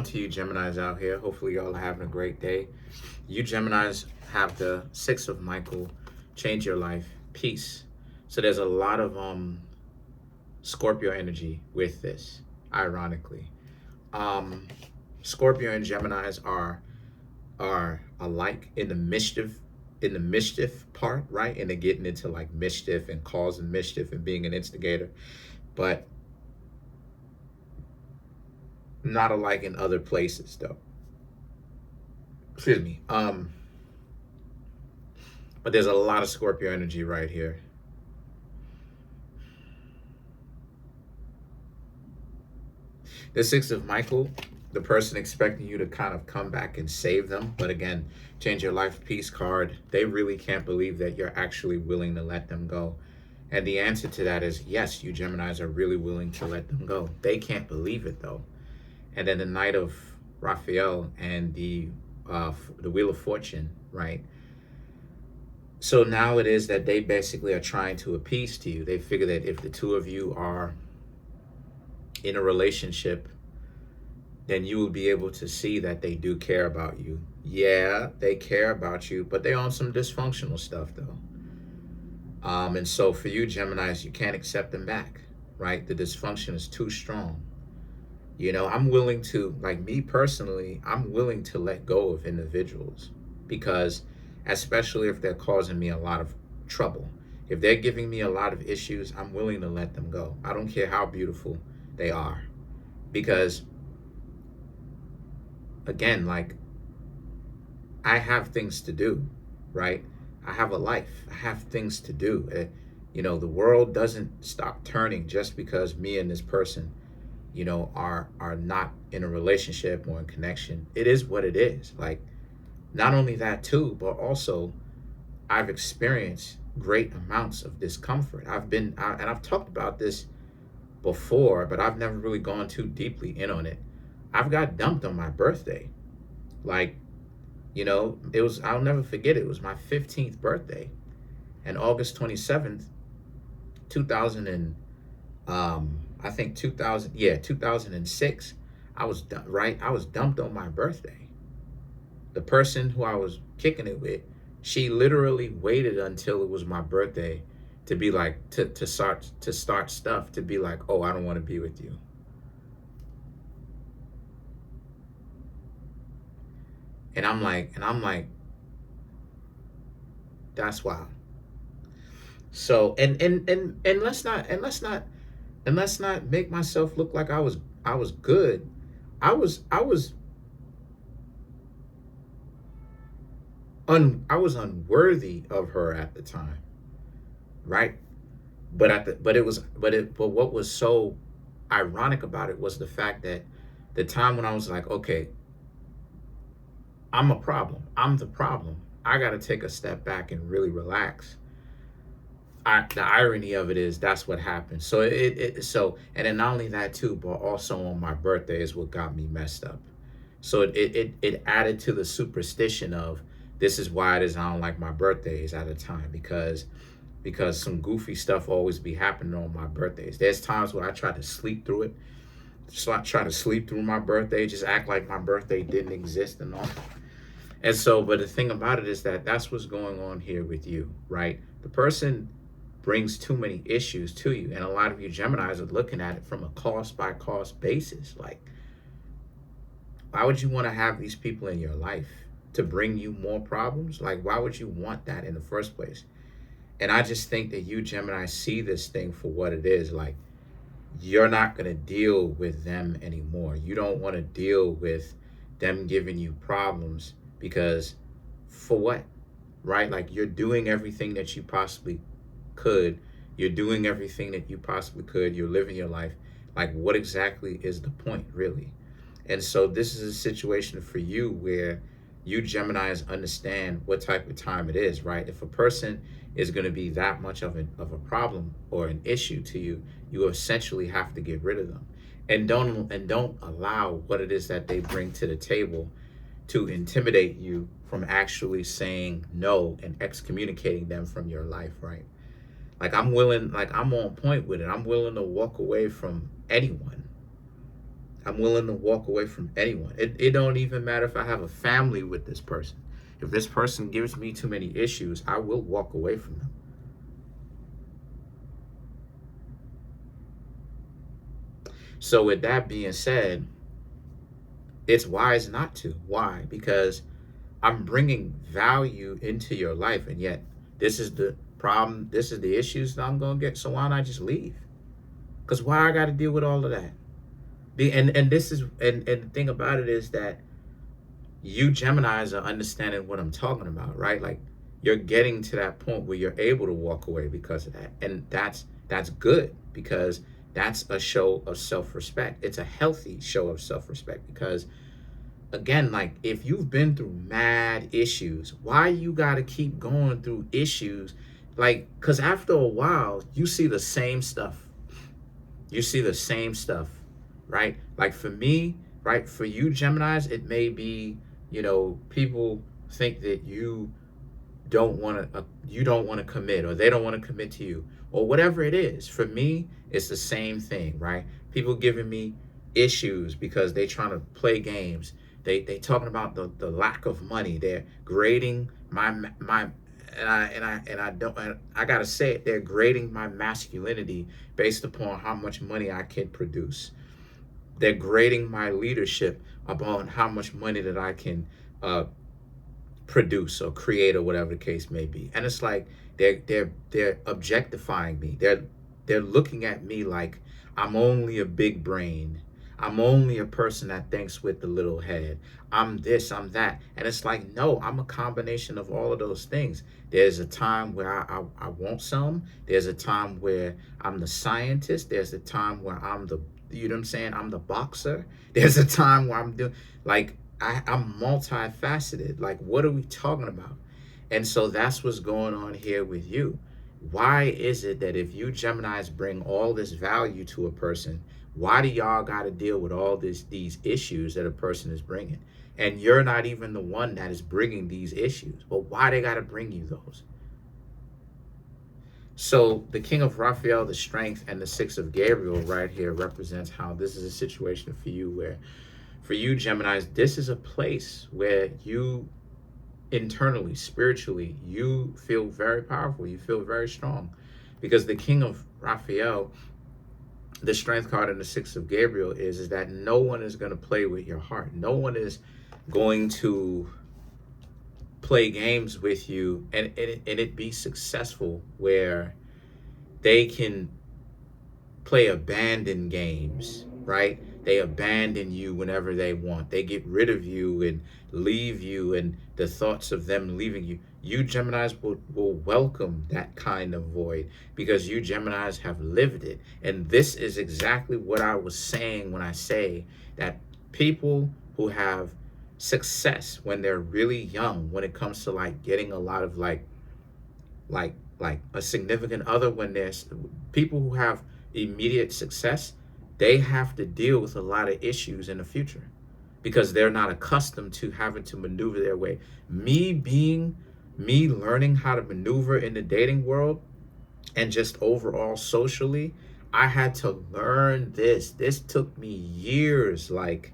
To you Geminis out here, hopefully y'all are having a great day. You Geminis have the Six of Michael, change your life, peace. So there's a lot of Scorpio energy with this, ironically. Um, Scorpio and Geminis are alike in the mischief part, right? And they're getting into like mischief and causing mischief and being an instigator, but not alike in other places though. Excuse me. But there's a lot of Scorpio energy right here. The Six of Michael, the person expecting you to kind of come back and save them. But again, change your life peace card. They really can't believe that you're actually willing to let them go. And the answer to that is yes, you Geminis are really willing to let them go. They can't believe it though. And then the Knight of Raphael and the Wheel of Fortune, right? So now it is that they basically are trying to appease to you. They figure that if the two of you are in a relationship, then you will be able to see that they do care about you. Yeah, they care about you, but they're on some dysfunctional stuff though. And so for you Geminis, you can't accept them back, right? The dysfunction is too strong. You know, I'm willing to, like me personally, I'm willing to let go of individuals because especially if they're causing me a lot of trouble. If they're giving me a lot of issues, I'm willing to let them go. I don't care how beautiful they are. Because, again, like, I have things to do, right? I have a life. I have things to do. You know, the world doesn't stop turning just because me and this person, you know, are not in a relationship or in connection. It is what it is. Like, not only that too, but also I've experienced great amounts of discomfort. And I've talked about this before, but I've never really gone too deeply in on it. I've got dumped on my birthday. Like, you know, I'll never forget it. It was my 15th birthday. And August 27th, 2000 and, I think 2006, I was dumped on my birthday. The person who I was kicking it with, she literally waited until it was my birthday to be like to start stuff, to be like, oh, I don't want to be with you. And I'm like, that's wild. So and let's not make myself look like I was good. I was unworthy of her at the time, right? But what was so ironic about it was the fact that the time when I was like, okay, I'm a problem. I'm the problem. I got to take a step back and really relax. The irony of it is that's what happened. So and then not only that too, but also on my birthday is what got me messed up. So it added to the superstition of this is why it is I don't like my birthdays at a time because some goofy stuff always be happening on my birthdays. There's times where I try to sleep through it. So I try to sleep through my birthday, just act like my birthday didn't exist and all. And so, but the thing about it is that that's what's going on here with you, right? The person brings too many issues to you. And a lot of you Geminis are looking at it from a cost by cost basis. Like, why would you want to have these people in your life to bring you more problems? Like, why would you want that in the first place? And I just think that you Gemini see this thing for what it is. Like, you're not going to deal with them anymore. You don't want to deal with them giving you problems because for what? Right? Like, you're doing everything that you possibly could. You're doing everything that you possibly could. You're living your life. Like, what exactly is the point, really? And so this is a situation for you where you Geminis understand what type of time it is, right? If a person is going to be that much of a problem or an issue to you, you essentially have to get rid of them. And don't allow what it is that they bring to the table to intimidate you from actually saying no and excommunicating them from your life, right? Like, I'm on point with it. I'm willing to walk away from anyone. I'm willing to walk away from anyone. It don't even matter if I have a family with this person. If this person gives me too many issues, I will walk away from them. So with that being said, it's wise not to. Why? Because I'm bringing value into your life, and yet this is the problem. This is the issues that I'm gonna get. So why not just leave? Because why I got to deal with all of that? And this is and the thing about it is that you Geminis are understanding what I'm talking about, right? Like you're getting to that point where you're able to walk away because of that, and that's good because that's a show of self-respect. It's a healthy show of self-respect because again, like if you've been through mad issues, why you gotta keep going through issues? Like, because after a while, you see the same stuff. You see the same stuff, right? Like for me, right? For you Geminis, it may be, people think that you don't want to commit, or they don't want to commit to you, or whatever it is. For me, it's the same thing, right? People giving me issues because they trying to play games. They talking about the lack of money. They're grading my I gotta say it. They're grading my masculinity based upon how much money I can produce. They're grading my leadership upon how much money that I can produce or create or whatever the case may be. And it's like they're objectifying me. They're looking at me like I'm only a big brain. I'm only a person that thinks with the little head. I'm this, I'm that. And it's like, no, I'm a combination of all of those things. There's a time where I want some. There's a time where I'm the scientist. There's a time where I'm the, you know what I'm saying? I'm the boxer. There's a time where I'm doing, like, I'm multifaceted. Like, what are we talking about? And so that's what's going on here with you. Why is it that if you Geminis bring all this value to a person, why do y'all got to deal with all these issues that a person is bringing? And you're not even the one that is bringing these issues. But why they got to bring you those? So the King of Raphael, the Strength, and the Six of Gabriel right here represents how this is a situation for you where, for you Geminis, this is a place where you internally, spiritually, you feel very powerful. You feel very strong. Because the King of Raphael, the Strength card, and the Six of Gabriel is that no one is going to play with your heart. No one is going to play games with you and it be successful where they can play abandon games, right? They abandon you whenever they want. They get rid of you and leave you, and the thoughts of them leaving you. You Geminis will welcome that kind of void because you Geminis have lived it. And this is exactly what I was saying when I say that people who have success when they're really young, when it comes to like getting a lot of like a significant other, when there's people who have immediate success, they have to deal with a lot of issues in the future because they're not accustomed to having to maneuver their way. Me learning how to maneuver in the dating world and just overall socially, I had to learn this. This took me years. Like,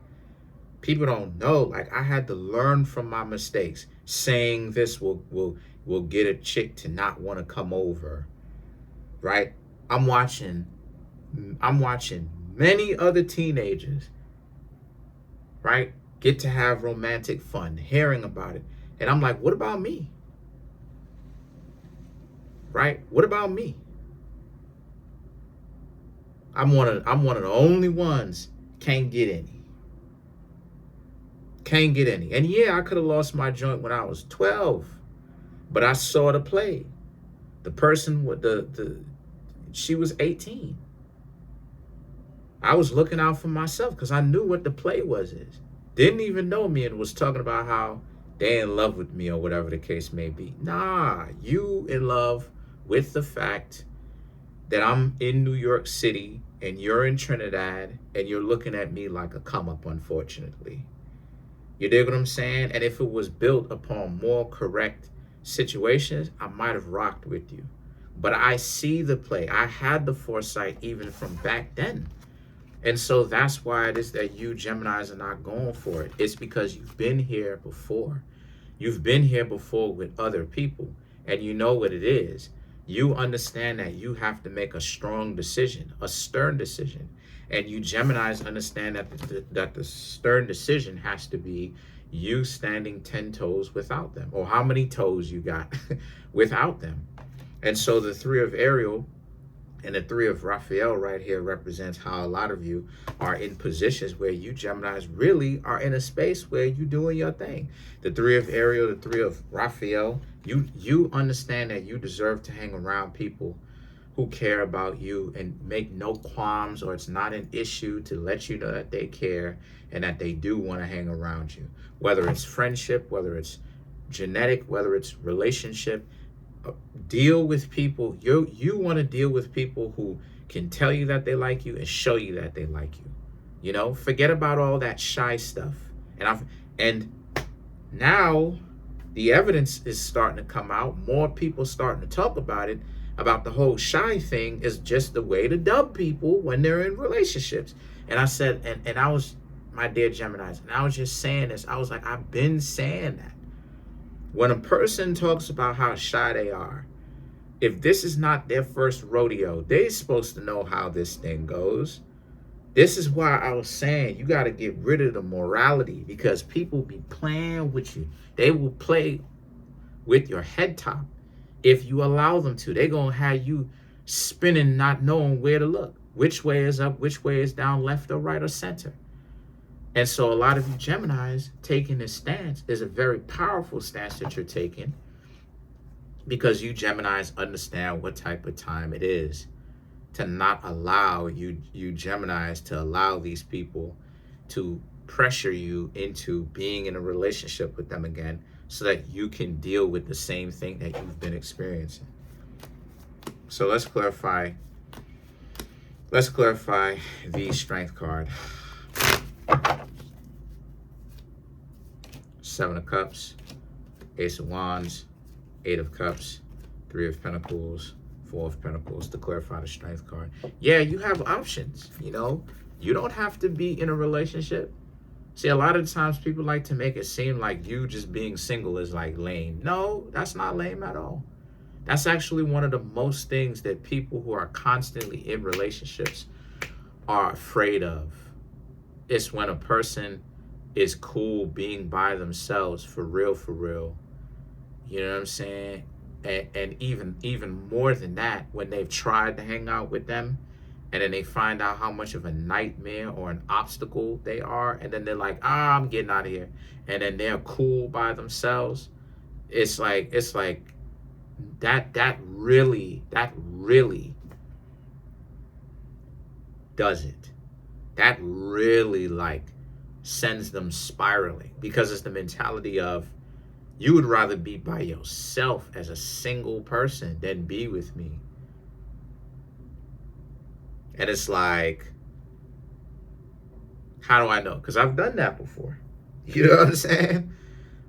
people don't know. Like, I had to learn from my mistakes. Saying this will get a chick to not want to come over, right? I'm watching many other teenagers, right, get to have romantic fun, hearing about it. And I'm like, what about me? Right? What about me? I'm one of the only ones can't get any. Can't get any. And yeah, I could have lost my joint when I was 12, but I saw the play. The person with she was 18. I was looking out for myself because I knew what the play is. Didn't even know me and was talking about how they in love with me or whatever the case may be. Nah, you in love with the fact that I'm in New York City and you're in Trinidad and you're looking at me like a come up, unfortunately. You dig what I'm saying? And if it was built upon more correct situations, I might have rocked with you. But I see the play. I had the foresight even from back then. And so that's why it is that you Geminis are not going for it. It's because you've been here before. You've been here before with other people, and you know what it is. You understand that you have to make a strong decision, a stern decision. And you Geminis understand that the stern decision has to be you standing 10 toes without them, or how many toes you got without them. And so the three of Ariel and the three of Raphael right here represents how a lot of you are in positions where you Geminis really are in a space where you're doing your thing. The three of Ariel, the three of Raphael, you understand that you deserve to hang around people who care about you and make no qualms, or it's not an issue to let you know that they care and that they do want to hang around you. Whether it's friendship, whether it's genetic, whether it's relationship, deal with people. You want to deal with people who can tell you that they like you and show you that they like you. You know, forget about all that shy stuff. And now the evidence is starting to come out. More people starting to talk about it, about the whole shy thing is just the way to dub people when they're in relationships. And I said, and I was, my dear Geminis, and I was just saying this. I was like, I've been saying that. When a person talks about how shy they are, if this is not their first rodeo, they're supposed to know how this thing goes. This is why I was saying you got to get rid of the morality, because people be playing with you. They will play with your head top if you allow them to. They're going to have you spinning, not knowing where to look. Which way is up, which way is down, left or right or center. And so a lot of you Geminis taking this stance is a very powerful stance that you're taking, because you Geminis understand what type of time it is to not allow you Geminis to allow these people to pressure you into being in a relationship with them again, so that you can deal with the same thing that you've been experiencing. So let's clarify the Strength card. Seven of Cups, Ace of Wands, Eight of Cups, Three of Pentacles, Four of Pentacles, to clarify the Strength card. Yeah, you have options, you know. You don't have to be in a relationship. See, a lot of times people like to make it seem like you just being single is like lame. No, that's not lame at all. That's actually one of the most things that people who are constantly in relationships are afraid of. It's when a person is cool being by themselves for real. You know what I'm saying? And even more than that, when they've tried to hang out with them and then they find out how much of a nightmare or an obstacle they are, and then they're like, I'm getting out of here. And then they're cool by themselves. It's like that really does it. That really like sends them spiraling, because it's the mentality of, you would rather be by yourself as a single person than be with me. And it's like, how do I know? Because I've done that before. You know what I'm saying?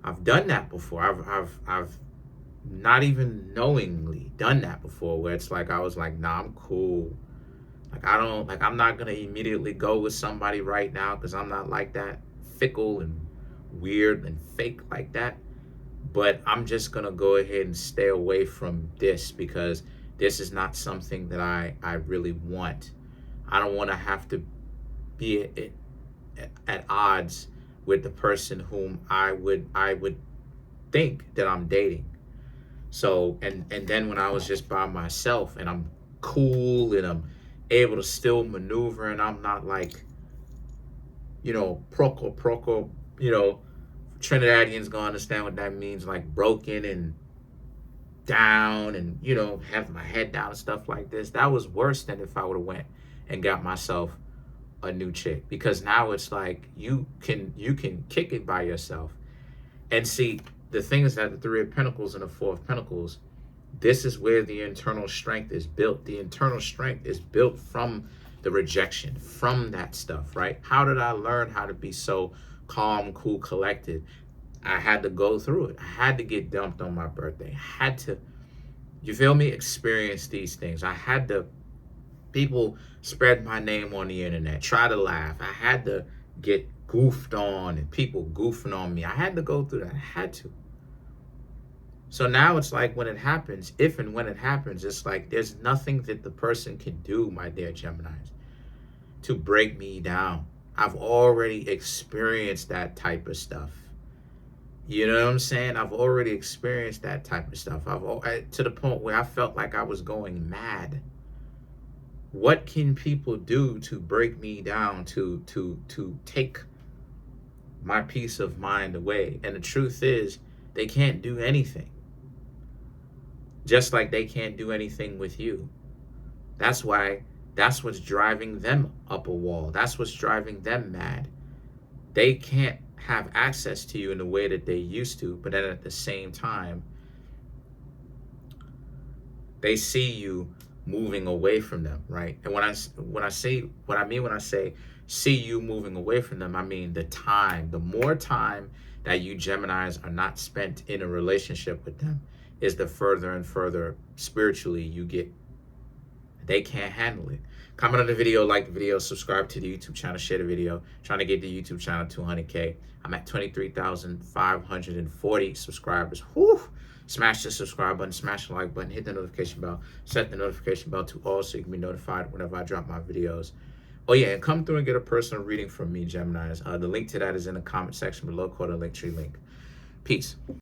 I've done that before. I've not even knowingly done that before, where it's like I was like, nah, I'm cool. I'm not gonna immediately go with somebody right now, because I'm not like that, fickle and weird and fake like that. But I'm just gonna go ahead and stay away from this, because this is not something that I really want. I don't want to have to be at odds with the person whom I would think that I'm dating. So and then when I was just by myself and I'm cool and I'm able to still maneuver, and I'm not like, you know, proco, you know, Trinidadians gonna understand what that means, like broken and down and, you know, have my head down and stuff like this. That was worse than if I would have went and got myself a new chick, because now it's like you can kick it by yourself. And see, the thing is that the Three of Pentacles and the Four of Pentacles, this is where the internal strength is built. The internal strength is built from the rejection, from that stuff, right? How did I learn how to be so calm, cool, collected? I had to go through it. I had to get dumped on my birthday. I had to, you feel me, experience these things. I had to People spread my name on the internet, try to laugh. I had to get goofed on and people goofing on me. I had to go through that. I had to. So now it's like when it happens, if and when it happens, it's like there's nothing that the person can do, my dear Geminis, to break me down. I've already experienced that type of stuff. You know what I'm saying? I've already experienced that type of stuff. To the point where I felt like I was going mad. What can people do to break me down, to take my peace of mind away? And the truth is, they can't do anything. Just like they can't do anything with you. That's what's driving them up a wall. That's what's driving them mad. They can't have access to you in the way that they used to, but then at the same time, they see you moving away from them, right? And when I say see you moving away from them, I mean the more time that you Geminis are not spent in a relationship with them is the further and further spiritually you get. They can't handle it. Comment on the video, like the video, subscribe to the YouTube channel, share the video. Trying to get the YouTube channel 200K. I'm at 23,540 subscribers. Whew. Smash the subscribe button, smash the like button, hit the notification bell, set the notification bell to all so you can be notified whenever I drop my videos. Oh yeah, and come through and get a personal reading from me, Geminis. The link to that is in the comment section below, called a Linktree link. Peace.